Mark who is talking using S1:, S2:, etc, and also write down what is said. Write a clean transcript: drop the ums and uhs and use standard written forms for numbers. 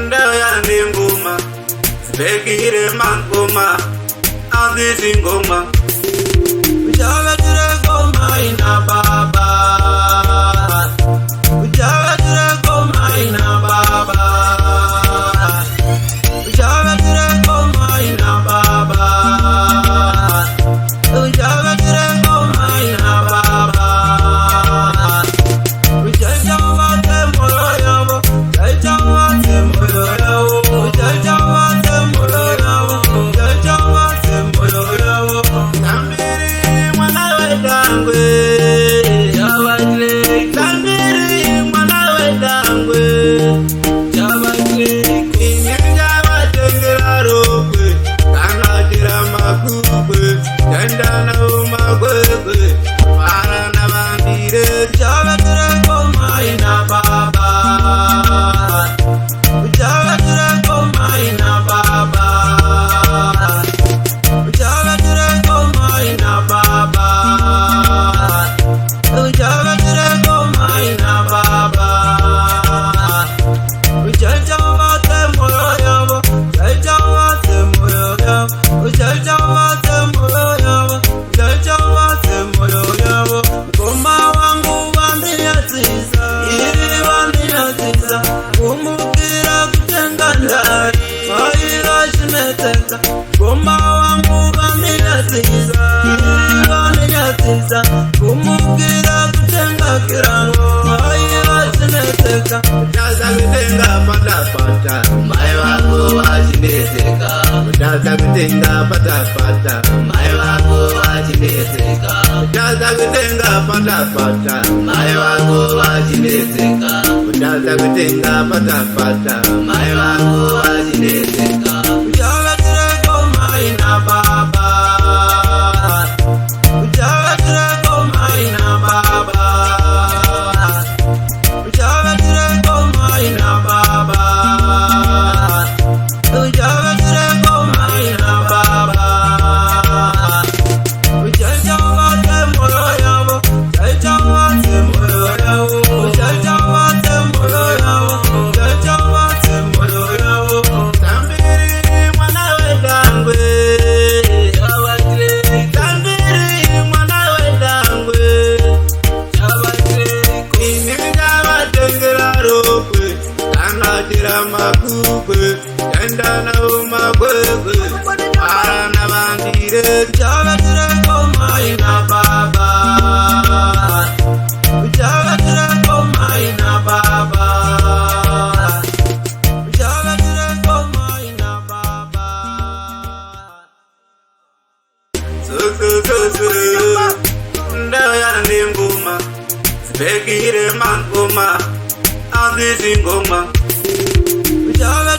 S1: Ndaya ngoma Begire mangoma Azizi ngoma Ujala tira ngoma ina baba Ujala tira ngoma ina baba Ujala tira ngoma ina baba Ujala tira ngoma ina baba Ujaja wate moyo yabo Ujaja wate moyo yabo Ujaja wate moyo yabo Ujaja wate moyo yabo Tambiri mwana wedangwe Jabakle Tambiri mwana wedangwe Jabakle Kinyenga watengela rokwe Kanatira makubwe Jandana umagwegwe Parana bandire Jabakle ngoma ina baba Ujala ngoma ina baba Ujala ngoma ina baba Ujala ngoma ina baba Ujaja wate moyo yabo Ujaja wate moyo yabo Ujaja wate moyo yabo Ujaja wate moyo yabo Ngoma wangu wandiyatiza Ili wandiyatiza Umukira kutenga ndari Maira shimeteka Ngoma wangu wandiyatiza Ili wandiyatiza Umukira kutenga kirano Maira shimeteka Ujaza kutenga patapata Mai wako wajineteka Ujaza kutenga patapata Mai wako wajineteka Ujaza kutenga patapata Mai wako wajineteka Ujaza kutenga patapata Mai wako wajineteka Ujala tira ngoma ina baba Ujala tira ngoma ina baba Ujala tira ngoma ina baba Ujala tira ngoma ina baba Ujaja wate moyo yabo Ujaja wate moyo yabo Ujaja wate moyo yabo Ujaja wate moyo yabo Tambiri mwana wedangwe Jabakle Tambiri mwana wedangwe Jabakle Kinyenga watengela rokwe Kanatira makubwe Jandana umagwegwe Parana bandire Jabakle ngoma ina baba Ujala ngoma ina baba Ujala ngoma ina baba Ndaya ngoma Begire mangoma Azizi ngoma Ujala